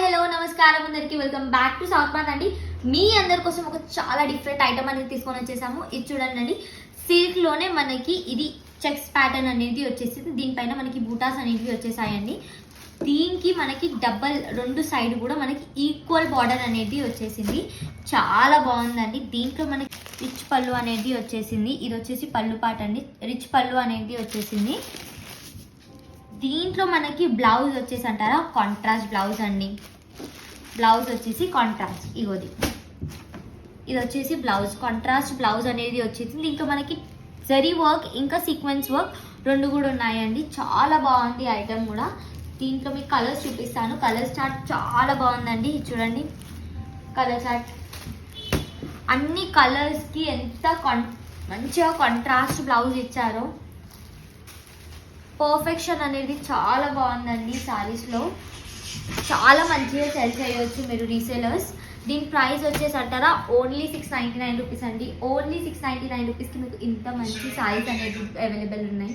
Hello నమస్కారం అందరికి welcome back to south mart అండి. మీ అందరి కోసం ఒక చాలా డిఫరెంట్ ఐటమ్ అనేది తీసుకొని వచ్చేసాము. ఇది చూడండి అండి, సిల్క్ లోనే మనకి ఇది చెక్స్ ప్యాటర్న్ అనేది వచ్చేసింది. దీనిపైన మనకి బూటాస్ అనేవి వచ్చేసాయండి. దీనికి మనకి డబల్ రెండు సైడ్ కూడా మనకి ఈక్వల్ బార్డర్ అనేది వచ్చేసింది. చాలా బాగుందండి. దీంట్లో మనకి రిచ్ పళ్ళు అనేది వచ్చేసింది. ఇది వచ్చేసి పళ్ళు పాట అండి, రిచ్ పళ్ళు అనేది వచ్చేసింది. దీంట్లో మనకి బ్లౌజ్ వచ్చేసి అంటారా కాంట్రాస్ట్ బ్లౌజ్ అండి. బ్లౌజ్ వచ్చేసి కాంట్రాస్ట్ ఇగోది, ఇది వచ్చేసి బ్లౌజ్ కాంట్రాస్ట్ బ్లౌజ్ అనేది వచ్చేసి దీంట్లో మనకి జరీ వర్క్ ఇంకా సీక్వెన్స్ వర్క్ రెండు కూడా ఉన్నాయండి. చాలా బాగుంది ఐటమ్ కూడా. దీంట్లో మీకు కలర్స్ చూపిస్తాను. కలర్ చార్ట్ చాలా బాగుందండి. చూడండి కలర్ చార్ట్, అన్ని కలర్స్కి ఎంత మంచిగా కాంట్రాస్ట్ బ్లౌజ్ ఇచ్చారో. పర్ఫెక్షన్ అనేది చాలా బాగుందండి. శారీస్లో చాలా మంచిగా సెల్ చేయవచ్చు మీరు రీసేలర్స్. దీని ప్రైస్ వచ్చేసి అంటారా ఓన్లీ 699 రూపీస్ అండి. ఓన్లీ 699 రూపీస్కి మీకు ఇంత మంచి శారీస్ అనేది అవైలబుల్ ఉన్నాయి.